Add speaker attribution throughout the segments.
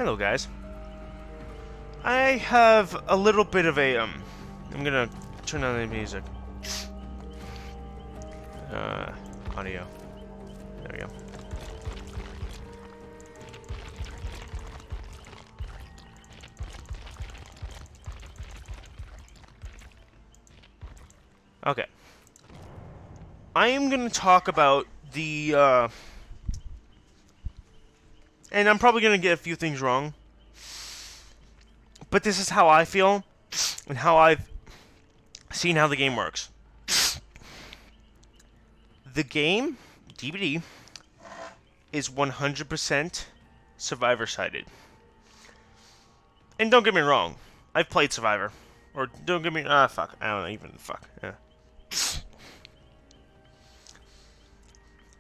Speaker 1: Hello, guys. I have a little bit of a, I'm gonna turn on the music. Audio. There we go. Okay. I am gonna talk about the, and I'm probably gonna get a few things wrong, but this is how I feel, and how I've seen how the game works. The game, DBD, is 100% survivor-sided. And don't get me wrong, I've played Survivor. Or don't get me, fuck, I don't even, fuck, yeah.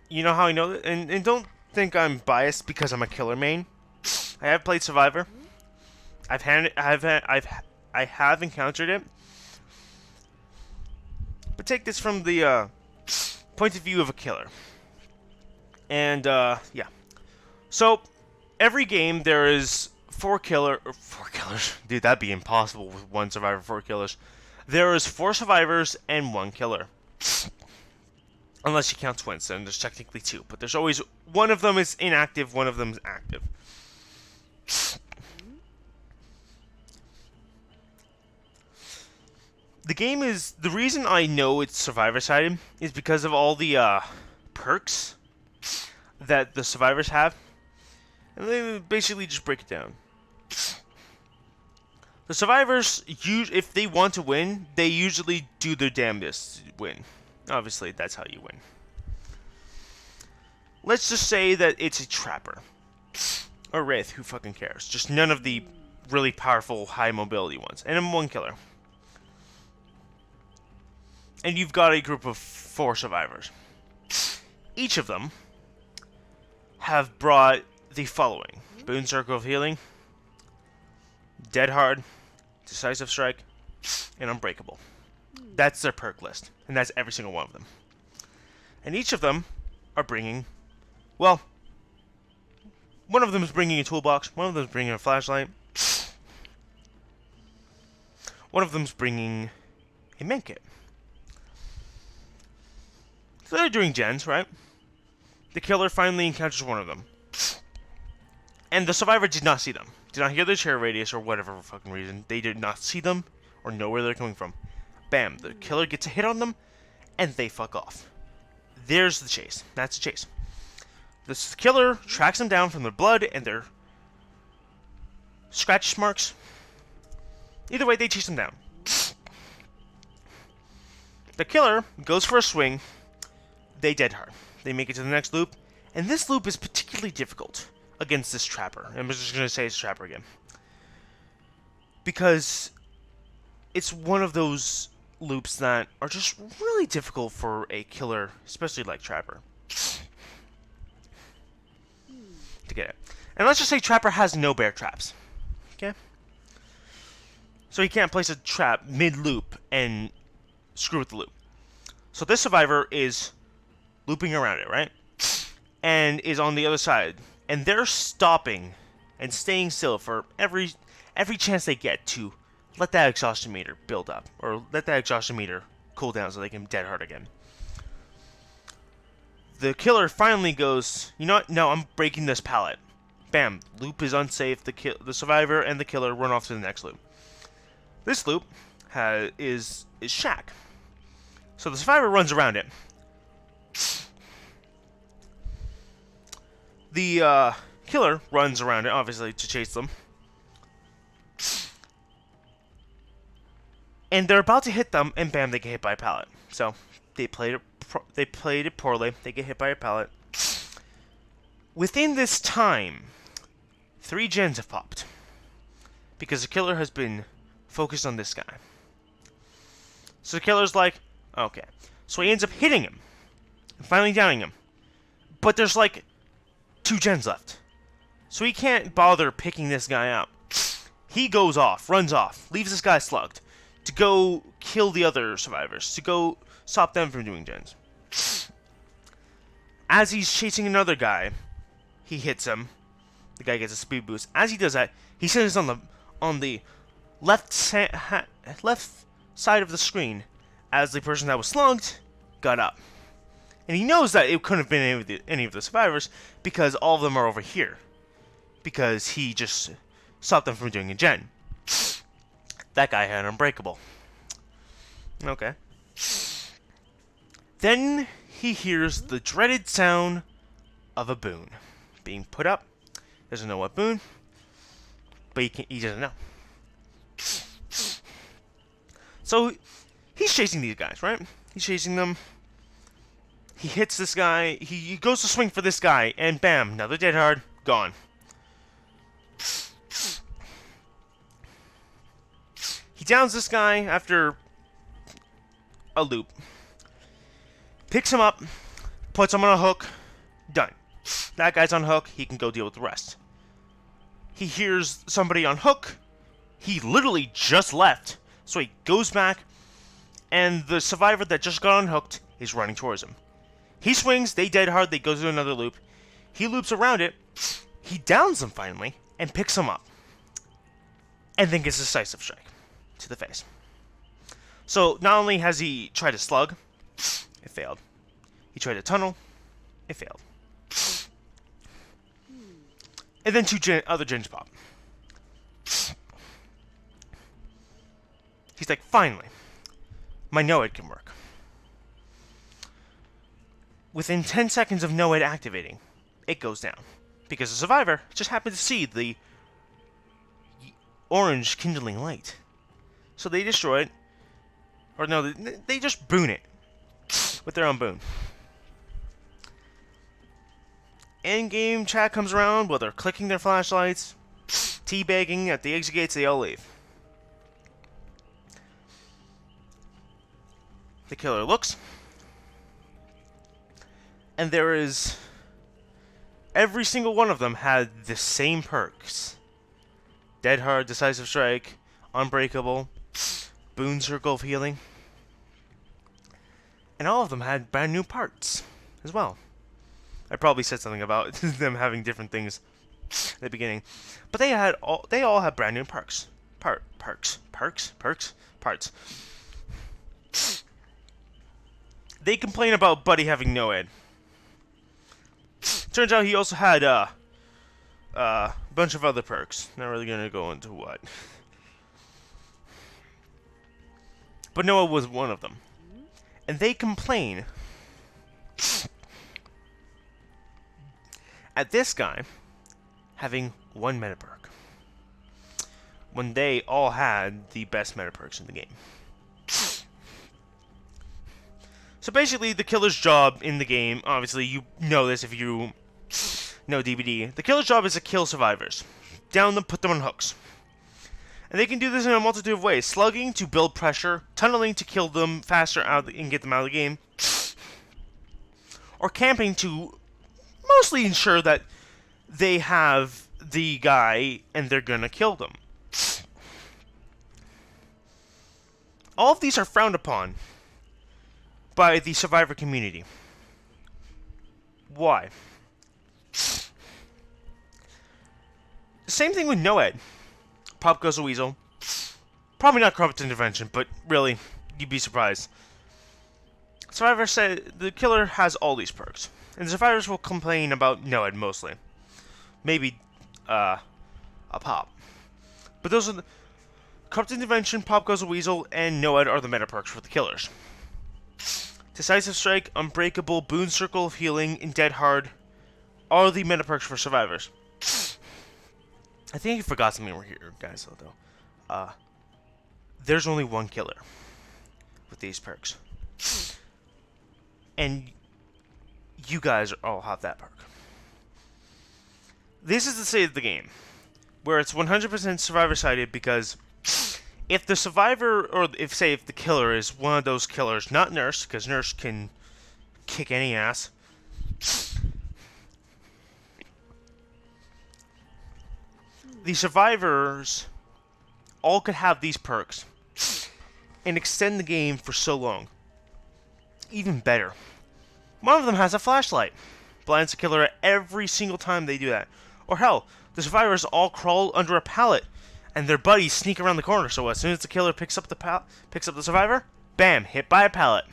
Speaker 1: You know how I know that? And don't think I'm biased because I'm a killer main. I have played Survivor. I have encountered it. But take this from the point of view of a killer. And yeah. So every game there is four killers. Dude, that'd be impossible with one survivor, four killers. There is 4 survivors and 1 killer. Unless you count twins, then there's technically 2. But there's always one of them is inactive, one of them is active. The game is... The reason I know it's survivor-sided is because of all the perks that the survivors have. And they basically just break it down. The survivors, if they want to win, they usually do their damnedest to win. Obviously, that's how you win. Let's just say that it's a trapper. Or wraith, who fucking cares? Just none of the really powerful, high mobility ones. And I'm 1 killer. And you've got a group of 4 survivors. Each of them have brought the following. Boon Circle of Healing, Dead Hard, Decisive Strike, and Unbreakable. That's their perk list, and that's every single one of them. And each of them are bringing, well, one of them is bringing a toolbox, one of them is bringing a flashlight, one of them is bringing a medkit. So they're doing gens, right? The killer finally encounters one of them. And the survivor did not see them. Did not hear their chair radius or whatever fucking reason. They did not see them or know where they're coming from. Bam, the killer gets a hit on them, and they fuck off. There's the chase. That's the chase. The killer tracks them down from their blood and their scratch marks. Either way, they chase them down. The killer goes for a swing. They dead hard. They make it to the next loop, and this loop is particularly difficult against this trapper. I'm just going to say it's trapper again. Because it's one of those loops that are just really difficult for a killer, especially like Trapper, to get it. And let's just say Trapper has no bear traps. Okay? So he can't place a trap mid-loop and screw with the loop. So this survivor is looping around it, right? And is on the other side. And they're stopping and staying still for every chance they get to let that exhaustion meter build up, or let that exhaustion meter cool down so they can dead hard again. The killer finally goes, you know what? No, I'm breaking this pallet. Bam, loop is unsafe. The survivor and the killer run off to the next loop. This loop is shack. So the survivor runs around it. The killer runs around it, obviously, to chase them. And they're about to hit them, and bam, they get hit by a pallet. So they played it poorly. They get hit by a pallet. Within this time, 3 gens have popped because the killer has been focused on this guy. So the killer's like, okay. So he ends up hitting him and finally downing him. But there's like 2 gens left, so he can't bother picking this guy up. He goes off, runs off, leaves this guy slugged, to go kill the other survivors, to go stop them from doing gens. As he's chasing another guy, he hits him, The guy gets a speed boost. As he does that, he sends it on the left side of the screen as the person that was slugged got up. And he knows that it couldn't have been any of the survivors because all of them are over here. Because he just stopped them from doing a gen. That guy had Unbreakable. Okay. Then he hears the dreaded sound of a boon being put up. Doesn't know what boon, but he doesn't know. So he's chasing these guys, right? He's chasing them. He hits this guy. He goes to swing for this guy, and bam, another dead hard, gone. He downs this guy after a loop. Picks him up, puts him on a hook, done. That guy's on hook, he can go deal with the rest. He hears somebody on hook. He literally just left, so he goes back, and the survivor that just got unhooked is running towards him. He swings, they dead hard, they go to another loop. He loops around it, he downs them finally, and picks him up. And then gets a decisive strike to the face. So not only has he tried to slug, it failed. He tried to tunnel, it failed. And then two other gens pop. He's like, finally, my NOED can work. Within 10 seconds of NOED activating, it goes down. Because the survivor just happened to see the orange kindling light. So they destroy it. Or no, they just boon it. With their own boon. Endgame chat comes around while they're clicking their flashlights, teabagging at the exit gates, they all leave. The killer looks, and there is... every single one of them had the same perks. Dead Hard, Decisive Strike, Unbreakable, Boon Circle of Healing. And all of them had brand new parts as well. I probably said something about them having different things at the beginning, but they all had brand new parts. Parts. They complain about Buddy having NOED. Turns out he also had a bunch of other perks. Not really gonna go into what, but Noah was one of them, and they complain at this guy having one meta perk when they all had the best meta perks in the game. So basically, the killer's job in the game, obviously you know this if you know DBD, the killer's job is to kill survivors. Down them, put them on hooks. And they can do this in a multitude of ways. Slugging to build pressure, tunneling to kill them faster and get them out of the game, or camping to mostly ensure that they have the guy and they're gonna kill them. All of these are frowned upon by the survivor community. Why? Same thing with NOED. Pop goes a weasel. Probably not corrupt intervention, but really, you'd be surprised. Survivor said the killer has all these perks, and the survivors will complain about NOED mostly. Maybe a pop. But those are the corrupt intervention, Pop goes a weasel, and NOED are the meta perks for the killers. Decisive Strike, Unbreakable, Boon Circle of Healing, and Dead Hard are the meta perks for survivors. I think I forgot something over here, guys, though. There's only one killer with these perks. And you guys all have that perk. This is the state of the game, where it's 100% survivor-sided, because if the survivor, or if the killer is one of those killers, not Nurse, because Nurse can kick any ass, the survivors all could have these perks and extend the game for so long. Even better, one of them has a flashlight. Blinds the killer every single time they do that. Or hell, the survivors all crawl under a pallet, and their buddies sneak around the corner. So as soon as the killer picks up the survivor, bam, hit by a pallet.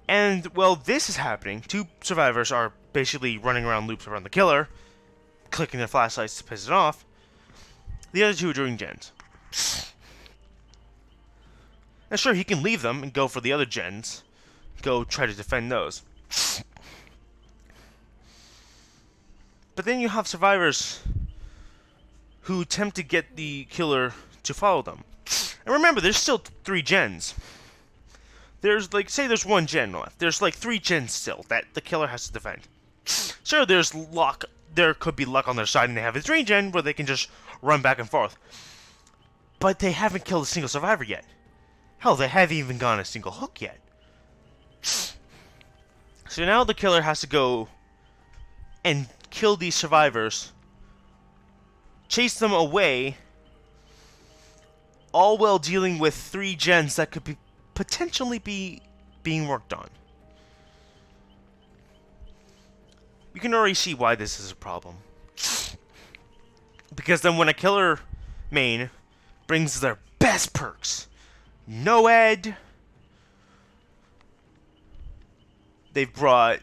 Speaker 1: And while this is happening, two survivors are basically running around loops around the killer, clicking their flashlights to piss it off. The other two are doing gens. Now sure, he can leave them and go for the other gens. Go try to defend those. But then you have survivors who attempt to get the killer to follow them. And remember, there's still 3 gens. There's, like, say there's 1 gen left. There's, like, 3 gens still that the killer has to defend. Sure, there's luck. There could be luck on their side, and they have a 3 gen where they can just run back and forth. But they haven't killed a single survivor yet. Hell, they haven't even gone a single hook yet. So now the killer has to go and kill these survivors, chase them away, all while dealing with 3 gens that could potentially be being worked on. You can already see why this is a problem. Because then when a killer main brings their best perks, no ed, they've brought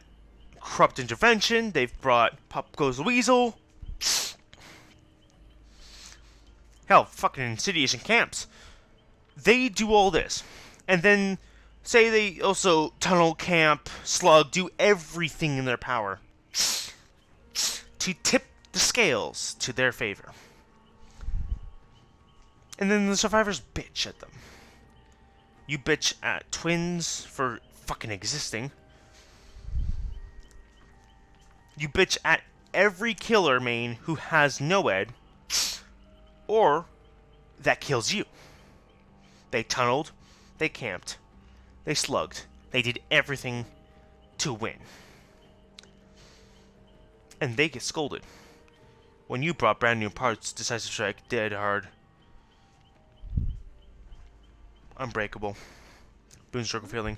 Speaker 1: Corrupt Intervention, they've brought Pop Goes the Weasel, hell, fucking Insidious and Camps. They do all this. And then, say they also tunnel, camp, slug, do everything in their power to tip the scales to their favor. And then the survivors bitch at them. You bitch at twins for fucking existing. You bitch at every killer main who has no ed, or that kills you. They tunneled, they camped, they slugged, they did everything to win. And they get scolded. When you brought brand new parts, Decisive Strike, Dead Hard, Unbreakable, Boon Circle Feeling,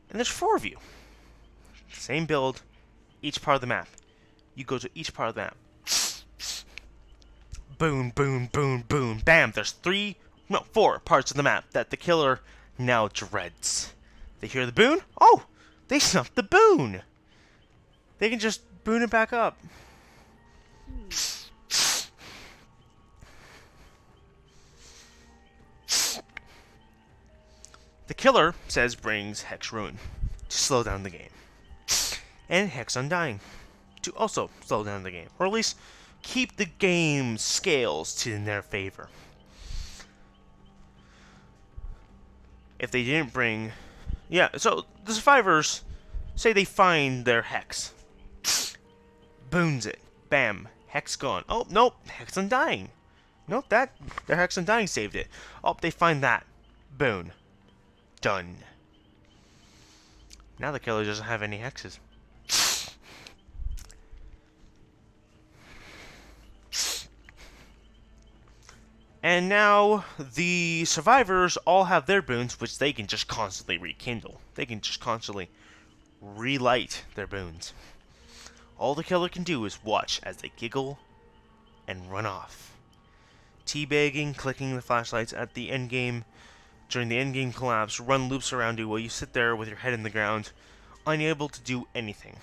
Speaker 1: and there's 4 of you. Same build, each part of the map. You go to each part of the map. Boom, boom, boom, boom, bam. There's 4 parts of the map that the killer now dreads. They hear the boon? Oh, they snuffed the boon. They can just boon it back up. The killer says brings Hex Ruin to slow down the game. And Hex Undying to also slow down the game. Or at least keep the game's scales in their favor. If they didn't bring... Yeah, so the survivors, say they find their Hex. Boons it. Bam. Hex gone. Oh, nope. Hex Undying. Nope, their Hex Undying saved it. Oh, they find that. Boon. Done. Now the killer doesn't have any hexes. And now the survivors all have their boons, which they can just constantly rekindle. They can just constantly relight their boons. All the killer can do is watch as they giggle and run off. Teabagging, clicking the flashlights at the endgame. During the endgame collapse, run loops around you while you sit there with your head in the ground, unable to do anything.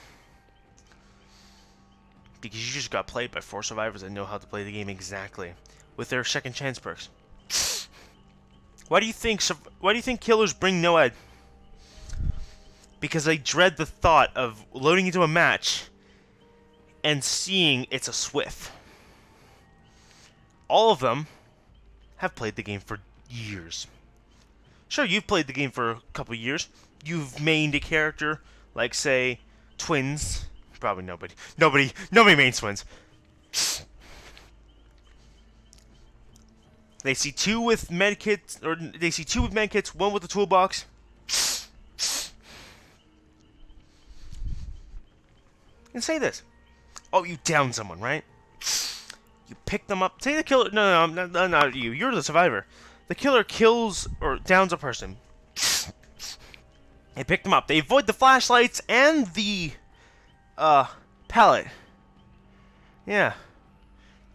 Speaker 1: Because you just got played by 4 survivors that know how to play the game exactly, with their second chance perks. Why do you think killers bring no ed? Because they dread the thought of loading into a match and seeing it's a swift. All of them have played the game for years. Sure, you've played the game for a couple years. You've mained a character like, say, Twins. Probably nobody. Nobody mains Twins. They see 2 with medkits, or they see 2 with medkits, 1 with the toolbox. And say this. Oh, you down someone, right? You pick them up. Say the killer. No, not you. You're the survivor. The killer kills or downs a person. They pick them up. They avoid the flashlights and the pallet. Yeah.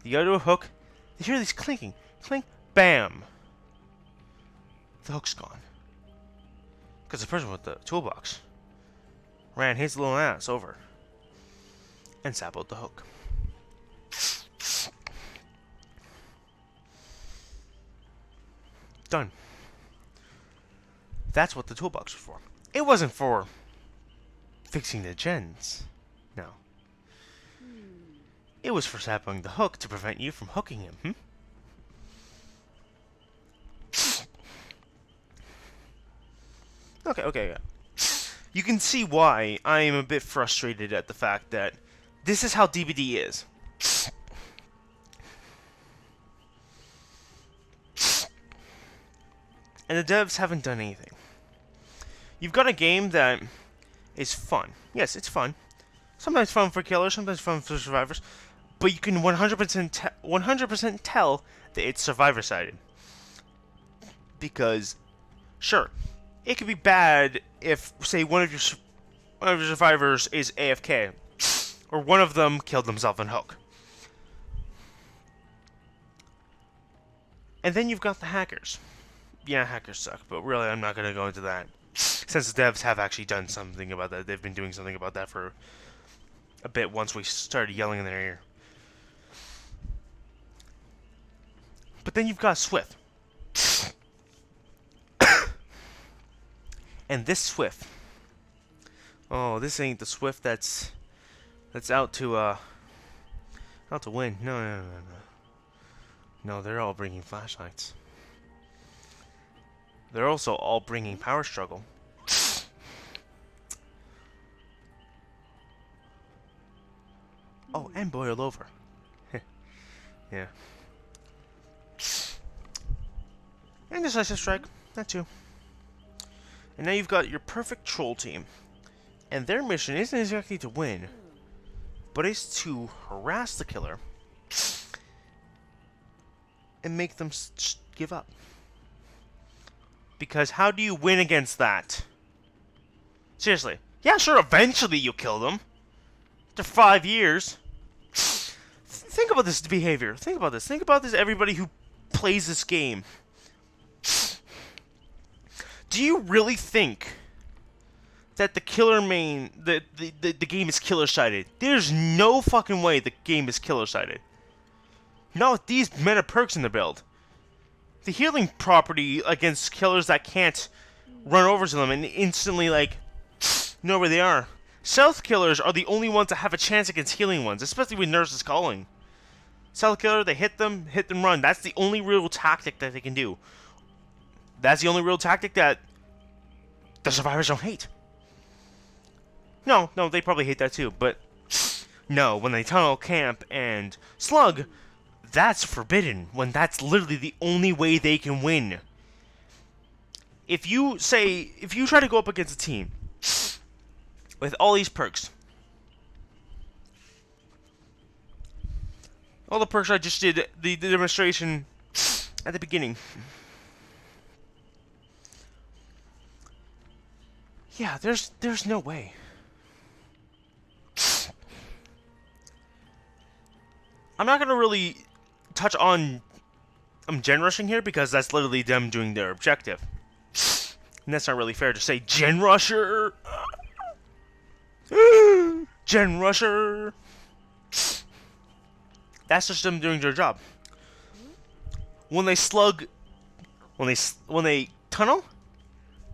Speaker 1: You go to a hook. You hear these clinking. Clink. Bam. The hook's gone. Because the person with the toolbox ran his little ass over and sabbled the hook. Done. That's what the toolbox was for. It wasn't for fixing the gens. No. It was for sabbling the hook to prevent you from hooking him, Okay, yeah. You can see why I am a bit frustrated at the fact that this is how DBD is. And the devs haven't done anything. You've got a game that is fun. Yes, it's fun. Sometimes fun for killers, sometimes fun for survivors. But you can 100% tell that it's survivor-sided. Because, sure, it could be bad if, say, one of your survivors is AFK, or one of them killed themselves on hook. And then you've got the hackers. Yeah, hackers suck, but really I'm not going to go into that. Since the devs have actually done something about that. They've been doing something about that for a bit once we started yelling in their ear. But then you've got Swift. And this Swift. Oh, this ain't the Swift that's out to win. No. No, they're all bringing flashlights. They're also all bringing power struggle. Oh, and boil over. Yeah. And decisive strike. That too. And now you've got your perfect troll team. And their mission isn't exactly to win, but it's to harass the killer and make them give up. Because how do you win against that? Seriously. Yeah, sure, eventually you kill them. After 5 years. Think about this behavior. Think about this. Think about this, everybody who plays this game. Do you really think that the the game is killer-sided? There's no fucking way the game is killer-sided. Not with these meta perks in the build. The healing property against killers that can't run over to them and instantly, like, know where they are. Stealth killers are the only ones that have a chance against healing ones, especially when Nurse is calling. Stealth killer, they hit them, run. That's the only real tactic that they can do. That's the only real tactic that the survivors don't hate. No, they probably hate that too, but no, when they tunnel, camp, and slug, that's forbidden, when that's literally the only way they can win. If you try to go up against a team with all these perks, all the perks I just did, the demonstration at the beginning. Yeah, there's no way. I'm not gonna really touch on gen rushing here because that's literally them doing their objective. And that's not really fair to say gen rusher. Gen rusher. That's just them doing their job. When they slug, when they tunnel,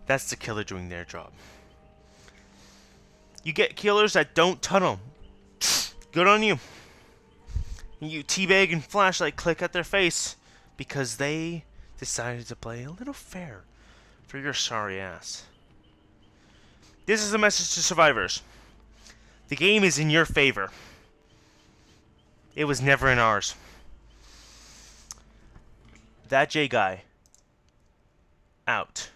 Speaker 1: that's the killer doing their job. You get killers that don't tunnel. Good on you. You teabag and flashlight click at their face because they decided to play a little fair for your sorry ass. This is a message to survivors. The game is in your favor. It was never in ours. That J guy. Out.